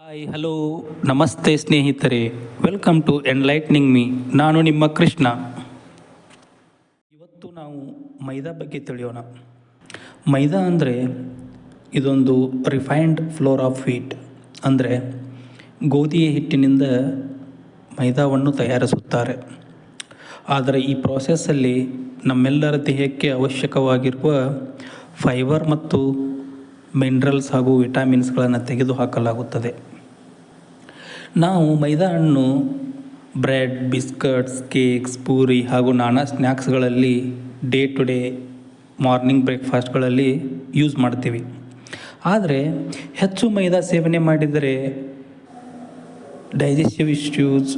Hi hello ನಮಸ್ತೆ ಸ್ನೇಹಿತರೆ, welcome to ಎನ್ಲೈಟ್ನಿಂಗ್ me. ನಾನು ನಿಮ್ಮ ಕೃಷ್ಣ. ಇವತ್ತು ನಾವು ಮೈದಾ ಬಗ್ಗೆ ತಿಳಿಯೋಣ. ಮೈದಾ ಅಂದರೆ ಇದೊಂದು ರಿಫೈನ್ಡ್ ಫ್ಲೋರ್ ಆಫ್ ವೀಟ್, ಅಂದರೆ ಗೋಧಿಯ ಹಿಟ್ಟಿನಿಂದ ಮೈದಾವನ್ನು ತಯಾರಿಸುತ್ತಾರೆ. ಆದರೆ ಈ ಪ್ರಾಸೆಸ್ಸಲ್ಲಿ ನಮ್ಮೆಲ್ಲರ ದೇಹಕ್ಕೆ ಅವಶ್ಯಕವಾಗಿರುವ ಫೈಬರ್ ಮತ್ತು ಮಿನರಲ್ಸ್ ಹಾಗೂ ವಿಟಮಿನ್ಸ್ಗಳನ್ನು ತೆಗೆದುಹಾಕಲಾಗುತ್ತದೆ. ನಾವು ಮೈದಾ ಹಣ್ಣು ಬ್ರೆಡ್, ಬಿಸ್ಕಟ್ಸ್, ಕೇಕ್ಸ್, ಪೂರಿ ಹಾಗೂ ನಾನಾ ಸ್ನ್ಯಾಕ್ಸ್ಗಳಲ್ಲಿ ಡೇ ಟು ಡೇ ಮಾರ್ನಿಂಗ್ ಬ್ರೇಕ್ಫಾಸ್ಟ್ಗಳಲ್ಲಿ ಯೂಸ್ ಮಾಡ್ತೀವಿ. ಆದರೆ ಹೆಚ್ಚು ಮೈದಾ ಸೇವನೆ ಮಾಡಿದರೆ digestive issues,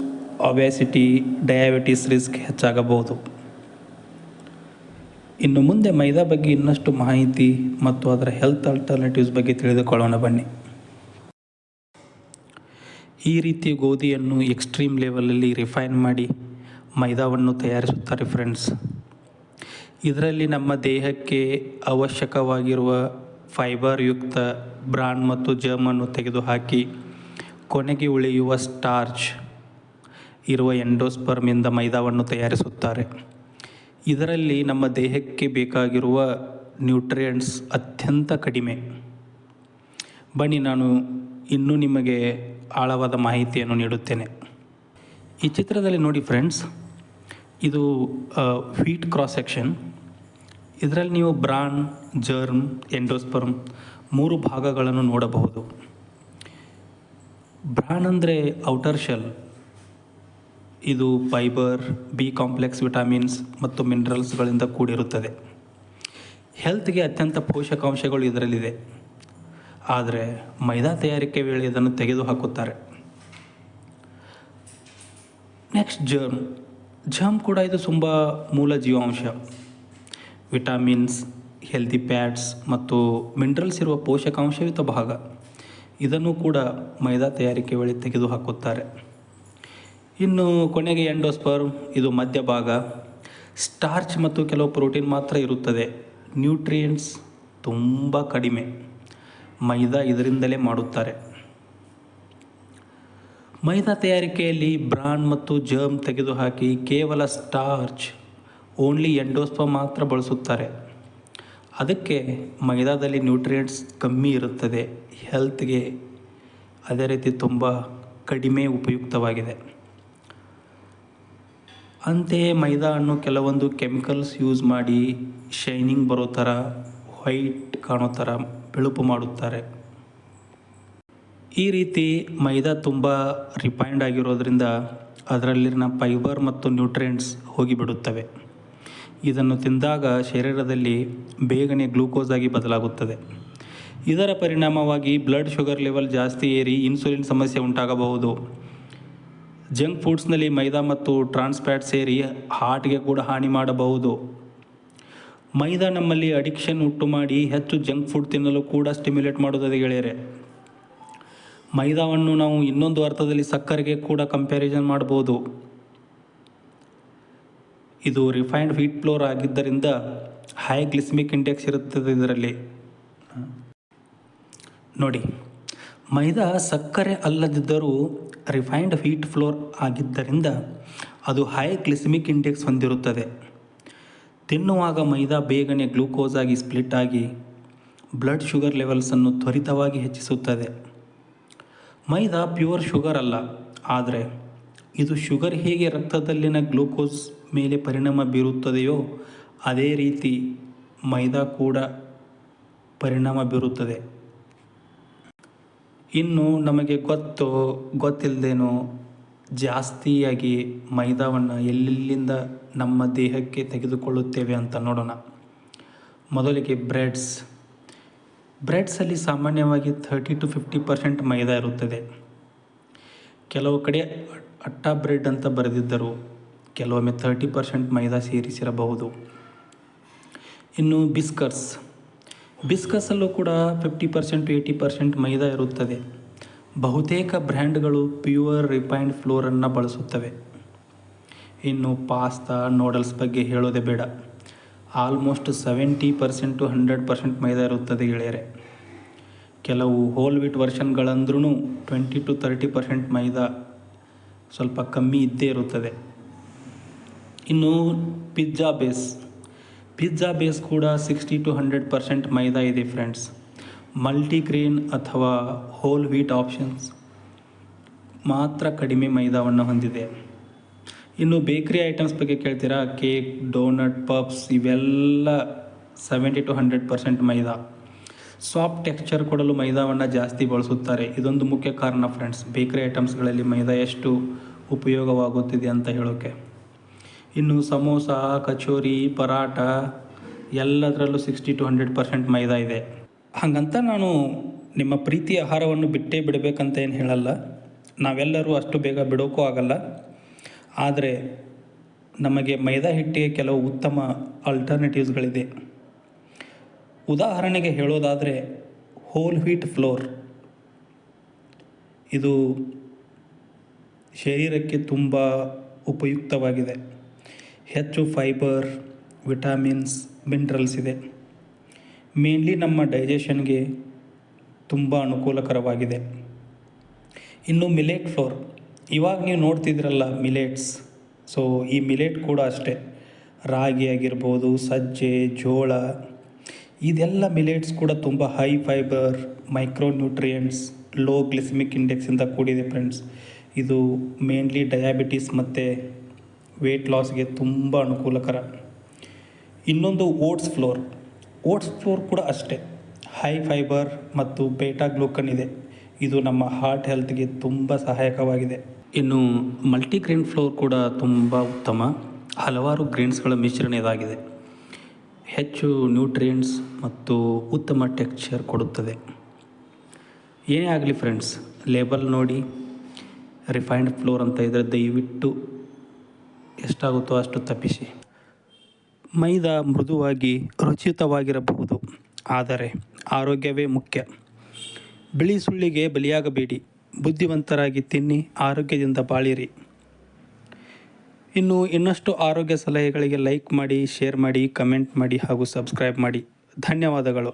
obesity, diabetes risk ಹೆಚ್ಚಾಗಬಹುದು. ಇನ್ನು ಮುಂದೆ ಮೈದಾ ಬಗ್ಗೆ ಇನ್ನಷ್ಟು ಮಾಹಿತಿ ಮತ್ತು ಅದರ ಹೆಲ್ತ್ ಆಲ್ಟರ್ನೇಟಿವ್ಸ್ ಬಗ್ಗೆ ತಿಳಿದುಕೊಳ್ಳೋಣ ಬನ್ನಿ. ಈ ರೀತಿ ಗೋಧಿಯನ್ನು ಎಕ್ಸ್ಟ್ರೀಮ್ ಲೆವೆಲಲ್ಲಿ ರಿಫೈನ್ ಮಾಡಿ ಮೈದಾವನ್ನು ತಯಾರಿಸುತ್ತಾರೆ ಫ್ರೆಂಡ್ಸ್. ಇದರಲ್ಲಿ ನಮ್ಮ ದೇಹಕ್ಕೆ ಅವಶ್ಯಕವಾಗಿರುವ ಫೈಬರ್ ಯುಕ್ತ ಬ್ರಾನ್ ಮತ್ತು ಜರ್ಮನ್ನು ತೆಗೆದುಹಾಕಿ ಕೊನೆಗೆ ಉಳಿಯುವ ಸ್ಟಾರ್ಚ್ ಇರುವ ಎಂಡೋಸ್ಪರ್ಮಿಂದ ಮೈದಾವನ್ನು ತಯಾರಿಸುತ್ತಾರೆ. ಇದರಲ್ಲಿ ನಮ್ಮ ದೇಹಕ್ಕೆ ಬೇಕಾಗಿರುವ ನ್ಯೂಟ್ರಿಯೆಂಟ್ಸ್ ಅತ್ಯಂತ ಕಡಿಮೆ. ಬನ್ನಿ, ನಾನು ಇನ್ನೂ ನಿಮಗೆ ಆಳವಾದ ಮಾಹಿತಿಯನ್ನು ನೀಡುತ್ತೇನೆ. ಈ ಚಿತ್ರದಲ್ಲಿ ನೋಡಿ ಫ್ರೆಂಡ್ಸ್, ಇದು ವೀಟ್ ಕ್ರಾಸ್ ಸೆಕ್ಷನ್. ಇದರಲ್ಲಿ ನೀವು ಬ್ರಾನ್, ಜರ್ಮ್, ಎಂಡೋಸ್ಪರ್ಮ್ 3 ಭಾಗಗಳನ್ನು ನೋಡಬಹುದು. ಬ್ರಾನ್ ಅಂದರೆ ಔಟರ್ ಶೆಲ್. ಇದು ಫೈಬರ್, ಬಿ ಕಾಂಪ್ಲೆಕ್ಸ್, ವಿಟಮಿನ್ಸ್ ಮತ್ತು ಮಿನರಲ್ಸ್ಗಳಿಂದ ಕೂಡಿರುತ್ತದೆ. ಹೆಲ್ತ್ಗೆ ಅತ್ಯಂತ ಪೋಷಕಾಂಶಗಳು ಇದರಲ್ಲಿದೆ. ಆದರೆ ಮೈದಾ ತಯಾರಿಕೆ ವೇಳೆ ಇದನ್ನು ತೆಗೆದುಹಾಕುತ್ತಾರೆ. ನೆಕ್ಸ್ಟ್ ಜರ್ಮ್ ಕೂಡ ಇದು ತುಂಬ ಮೂಲ ಜೀವಾಂಶ. ವಿಟಮಿನ್ಸ್, ಹೆಲ್ದಿ ಫ್ಯಾಟ್ಸ್ ಮತ್ತು ಮಿನರಲ್ಸ್ ಇರುವ ಪೋಷಕಾಂಶಯುತ ಭಾಗ. ಇದನ್ನು ಕೂಡ ಮೈದಾ ತಯಾರಿಕೆ ವೇಳೆ ತೆಗೆದುಹಾಕುತ್ತಾರೆ. ಇನ್ನು ಕೊನೆಗೆ ಎಂಡೋಸ್ಪರ್ಮ್, ಇದು ಮಧ್ಯಭಾಗ. ಸ್ಟಾರ್ಚ್ ಮತ್ತು ಕೆಲವು ಪ್ರೋಟೀನ್ ಮಾತ್ರ ಇರುತ್ತದೆ. ನ್ಯೂಟ್ರಿಯೆಂಟ್ಸ್ ತುಂಬ ಕಡಿಮೆ. ಮೈದಾ ಇದರಿಂದಲೇ ಮಾಡುತ್ತಾರೆ. ಮೈದಾ ತಯಾರಿಕೆಯಲ್ಲಿ ಬ್ರಾನ್ ಮತ್ತು ಜರ್ಮ್ ತೆಗೆದುಹಾಕಿ ಕೇವಲ ಸ್ಟಾರ್ಚ್, ಓನ್ಲಿ ಎಂಡೋಸ್ಪರ್ಮ್ ಮಾತ್ರ ಬಳಸುತ್ತಾರೆ. ಅದಕ್ಕೆ ಮೈದಾದಲ್ಲಿ ನ್ಯೂಟ್ರಿಯೆಂಟ್ಸ್ ಕಮ್ಮಿ ಇರುತ್ತದೆ. ಹೆಲ್ತ್ಗೆ ಅದೇ ರೀತಿ ತುಂಬ ಕಡಿಮೆ ಉಪಯುಕ್ತವಾಗಿದೆ. ಅಂತೆಯೇ ಮೈದಾ ಹಣ್ಣು ಕೆಲವೊಂದು ಕೆಮಿಕಲ್ಸ್ ಯೂಸ್ ಮಾಡಿ ಶೈನಿಂಗ್ ಬರೋ ಥರ, ವೈಟ್ ಕಾಣೋ ಥರ ಬೆಳುಪು ಮಾಡುತ್ತಾರೆ. ಈ ರೀತಿ ಮೈದಾ ತುಂಬ ರಿಫೈನ್ಡ್ ಆಗಿರೋದ್ರಿಂದ ಅದರಲ್ಲಿನ ಫೈಬರ್ ಮತ್ತು ನ್ಯೂಟ್ರಿಯೆಂಟ್ಸ್ ಹೋಗಿಬಿಡುತ್ತವೆ. ಇದನ್ನು ತಿಂದಾಗ ಶರೀರದಲ್ಲಿ ಬೇಗನೆ ಗ್ಲೂಕೋಸ್ ಆಗಿ ಬದಲಾಗುತ್ತದೆ. ಇದರ ಪರಿಣಾಮವಾಗಿ ಬ್ಲಡ್ ಶುಗರ್ ಲೆವೆಲ್ ಜಾಸ್ತಿ ಏರಿ ಇನ್ಸುಲಿನ್ ಸಮಸ್ಯೆ ಉಂಟಾಗಬಹುದು. ಜಂಕ್ ಫುಡ್ಸ್ನಲ್ಲಿ ಮೈದಾ ಮತ್ತು ಟ್ರಾನ್ಸ್ ಫ್ಯಾಟ್ ಸೇರಿ ಹಾರ್ಟ್ಗೆ ಕೂಡ ಹಾನಿ ಮಾಡಬಹುದು. ಮೈದಾ ನಮ್ಮಲ್ಲಿ ಅಡಿಕ್ಷನ್ ಉಂಟು ಮಾಡಿ ಹೆಚ್ಚು ಜಂಕ್ ಫುಡ್ ತಿನ್ನಲು ಕೂಡ ಸ್ಟಿಮ್ಯುಲೇಟ್ ಮಾಡುತ್ತದೆ ಗೆಳೆಯರೆ. ಮೈದಾವನ್ನು ನಾವು ಇನ್ನೊಂದು ಅರ್ಥದಲ್ಲಿ ಸಕ್ಕರೆಗೆ ಕೂಡ ಕಂಪ್ಯಾರಿಸನ್ ಮಾಡಬಹುದು. ಇದು ರಿಫೈನ್ಡ್ ವೀಟ್ ಫ್ಲೋರ್ ಆಗಿದ್ದರಿಂದ ಹೈ ಗ್ಲಿಸಮಿಕ್ ಇಂಡೆಕ್ಸ್ ಇರುತ್ತದೆ ಇದರಲ್ಲಿ. ನೋಡಿ, ಮೈದಾ ಸಕ್ಕರೆ ಅಲ್ಲದಿದ್ದರೂ ರಿಫೈನ್ಡ್ ವೀಟ್ ಫ್ಲೋರ್ ಆಗಿದ್ದರಿಂದ ಅದು ಹೈ ಗ್ಲಿಸಮಿಕ್ ಇಂಡೆಕ್ಸ್ ಹೊಂದಿರುತ್ತದೆ. ತಿನ್ನುವಾಗ ಮೈದಾ ಬೇಗನೆ ಗ್ಲೂಕೋಸ್ ಆಗಿ ಸ್ಪ್ಲಿಟ್ ಆಗಿ ಬ್ಲಡ್ ಶುಗರ್ ಲೆವೆಲ್ಸನ್ನು ತ್ವರಿತವಾಗಿ ಹೆಚ್ಚಿಸುತ್ತದೆ. ಮೈದಾ ಪ್ಯೂರ್ ಶುಗರ್ ಅಲ್ಲ, ಆದರೆ ಇದು ಶುಗರ್ ಹೇಗೆ ರಕ್ತದಲ್ಲಿನ ಗ್ಲೂಕೋಸ್ ಮೇಲೆ ಪರಿಣಾಮ ಬೀರುತ್ತದೆಯೋ ಅದೇ ರೀತಿ ಮೈದಾ ಕೂಡ ಪರಿಣಾಮ ಬೀರುತ್ತದೆ. ಇನ್ನು ನಮಗೆ ಗೊತ್ತಿಲ್ಲದೇನೋ ಜಾಸ್ತಿಯಾಗಿ ಮೈದಾವನ್ನು ಎಲ್ಲೆಲ್ಲಿಂದ ನಮ್ಮ ದೇಹಕ್ಕೆ ತೆಗೆದುಕೊಳ್ಳುತ್ತೇವೆ ಅಂತ ನೋಡೋಣ. ಮೊದಲಿಗೆ ಬ್ರೆಡ್ಸಲ್ಲಿ ಸಾಮಾನ್ಯವಾಗಿ 30-50% ಮೈದಾ ಇರುತ್ತದೆ. ಕೆಲವು ಕಡೆ ಅಟ್ಟಾ ಬ್ರೆಡ್ ಅಂತ ಬರೆದಿದ್ದರು, ಕೆಲವೊಮ್ಮೆ 30% ಮೈದಾ ಸೇರಿಸಿರಬಹುದು. ಇನ್ನು ಬಿಸ್ಕಸಲ್ಲೂ ಕೂಡ 50-80% ಮೈದಾ ಇರುತ್ತದೆ. ಬಹುತೇಕ ಬ್ರ್ಯಾಂಡ್ಗಳು ಪ್ಯೂರ್ ರಿಫೈನ್ಡ್ ಫ್ಲೋರನ್ನು ಬಳಸುತ್ತವೆ. ಇನ್ನು ಪಾಸ್ತಾ, ನೂಡಲ್ಸ್ ಬಗ್ಗೆ ಹೇಳೋದೇ ಬೇಡ. ಆಲ್ಮೋಸ್ಟ್ 70% to 100% ಮೈದಾ ಇರುತ್ತದೆ ಗೆಳೆಯರೆ. ಕೆಲವು ಹೋಲ್ ವೀಟ್ ವರ್ಷನ್ಗಳಂದ್ರೂ 20-30% ಮೈದಾ ಸ್ವಲ್ಪ ಕಮ್ಮಿ ಇದ್ದೇ ಇರುತ್ತದೆ. ಇನ್ನು ಪಿಜ್ಜಾ ಬೇಸ್ ಕೂಡ 60-100% ಮೈದಾ ಇದೆ ಫ್ರೆಂಡ್ಸ್. ಮಲ್ಟಿಗ್ರೇನ್ ಅಥವಾ ಹೋಲ್ ವೀಟ್ ಆಪ್ಷನ್ಸ್ ಮಾತ್ರ ಕಡಿಮೆ ಮೈದಾವನ್ನು ಹೊಂದಿದೆ. ಇನ್ನು ಬೇಕ್ರಿ ಐಟಮ್ಸ್ ಬಗ್ಗೆ ಕೇಳ್ತೀರಾ, ಕೇಕ್, ಡೋನಟ್, ಪಫ್ಸ್ ಇವೆಲ್ಲ 70-100% ಮೈದಾ. ಸಾಫ್ಟ್ ಟೆಕ್ಸ್ಚರ್ ಕೊಡಲು ಮೈದಾವನ್ನು ಜಾಸ್ತಿ ಬಳಸುತ್ತಾರೆ. ಇದೊಂದು ಮುಖ್ಯ ಕಾರಣ ಫ್ರೆಂಡ್ಸ್, ಬೇಕ್ರಿ ಐಟಮ್ಸ್ಗಳಲ್ಲಿ ಮೈದಾ ಎಷ್ಟು ಉಪಯೋಗವಾಗುತ್ತಿದೆ ಅಂತ ಹೇಳೋಕ್ಕೆ. ಇನ್ನು ಸಮೋಸ, ಕಚೋರಿ, ಪರಾಟ ಎಲ್ಲದರಲ್ಲೂ 60-100% ಮೈದಾ ಇದೆ. ಹಾಗಂತ ನಾನು ನಿಮ್ಮ ಪ್ರೀತಿಯ ಆಹಾರವನ್ನು ಬಿಟ್ಟೇ ಬಿಡಬೇಕಂತ ಏನು ಹೇಳಲ್ಲ. ನಾವೆಲ್ಲರೂ ಅಷ್ಟು ಬೇಗ ಬಿಡೋಕ್ಕೂ ಆಗಲ್ಲ. ಆದರೆ ನಮಗೆ ಮೈದಾ ಹಿಟ್ಟಿಗೆ ಕೆಲವು ಉತ್ತಮ ಆಲ್ಟರ್ನೇಟಿವ್ಸ್ಗಳಿದೆ. ಉದಾಹರಣೆಗೆ ಹೇಳೋದಾದರೆ ಹೋಲ್ ವೀಟ್ ಫ್ಲೋರ್, ಇದು ಶರೀರಕ್ಕೆ ತುಂಬ ಉಪಯುಕ್ತವಾಗಿದೆ. ಹೆಚ್ಚು ಫೈಬರ್, ವಿಟಮಿನ್ಸ್, ಮಿನರಲ್ಸ್ ಇದೆ. ಮೇನ್ಲಿ ನಮ್ಮ ಡೈಜೆಷನ್ಗೆ ತುಂಬ ಅನುಕೂಲಕರವಾಗಿದೆ. ಇನ್ನು ಮಿಲೆಟ್ ಫ್ಲೋರ್, ಇವಾಗ ನೀವು ನೋಡ್ತಿದ್ರಲ್ಲ ಮಿಲೆಟ್ಸ್, ಸೊ ಈ ಮಿಲೆಟ್ ಕೂಡ ಅಷ್ಟೇ. ರಾಗಿ ಆಗಿರ್ಬೋದು, ಸಜ್ಜೆ, ಜೋಳ, ಇದೆಲ್ಲ ಮಿಲೆಟ್ಸ್ ಕೂಡ ತುಂಬ high fibre, micronutrients, low glycaemic ಇಂಡೆಕ್ಸಿಂದ ಕೂಡಿದೆ ಫ್ರೆಂಡ್ಸ್. ಇದು ಮೇನ್ಲಿ ಡಯಾಬಿಟಿಸ್ ಮತ್ತು ವೇಟ್ ಲಾಸ್ಗೆ ತುಂಬ ಅನುಕೂಲಕರ. ಇನ್ನೊಂದು ಓಟ್ಸ್ ಫ್ಲೋರ್ ಕೂಡ ಅಷ್ಟೇ, ಹೈ ಫೈಬರ್ ಮತ್ತು ಬೀಟಾ ಗ್ಲೂಕನ್ ಇದೆ. ಇದು ನಮ್ಮ ಹಾರ್ಟ್ ಹೆಲ್ತ್ಗೆ ತುಂಬ ಸಹಾಯಕವಾಗಿದೆ. ಇನ್ನು ಮಲ್ಟಿಗ್ರೇನ್ ಫ್ಲೋರ್ ಕೂಡ ತುಂಬ ಉತ್ತಮ. ಹಲವಾರು ಗ್ರೇನ್ಸ್ಗಳ ಮಿಶ್ರಣ ಇದಾಗಿದೆ. ಹೆಚ್ಚು ನ್ಯೂಟ್ರಿಯೆಂಟ್ಸ್ ಮತ್ತು ಉತ್ತಮ ಟೆಕ್ಸ್ಚರ್ ಕೊಡುತ್ತದೆ. ಏನೇ ಆಗಲಿ ಫ್ರೆಂಡ್ಸ್, ಲೇಬಲ್ ನೋಡಿ ರಿಫೈನ್ಡ್ ಫ್ಲೋರ್ ಅಂತ ಇದ್ದರೆ ದಯವಿಟ್ಟು ಎಷ್ಟಾಗುತ್ತೋ ಅಷ್ಟು ತಪ್ಪಿಸಿ. ಮೈದಾ ಮೃದುವಾಗಿ ರುಚಿಯುತವಾಗಿರಬಹುದು, ಆದರೆ ಆರೋಗ್ಯವೇ ಮುಖ್ಯ. ಬಿಳಿ ಸುಳ್ಳಿಗೆ ಬಲಿಯಾಗಬೇಡಿ, ಬುದ್ಧಿವಂತರಾಗಿ ತಿನ್ನಿ, ಆರೋಗ್ಯದಿಂದ ಬಾಳಿರಿ. ಇನ್ನಷ್ಟು ಆರೋಗ್ಯ ಸಲಹೆಗಳಿಗೆ ಲೈಕ್ ಮಾಡಿ, ಶೇರ್ ಮಾಡಿ, ಕಮೆಂಟ್ ಮಾಡಿ ಹಾಗೂ ಸಬ್ಸ್ಕ್ರೈಬ್ ಮಾಡಿ. ಧನ್ಯವಾದಗಳು.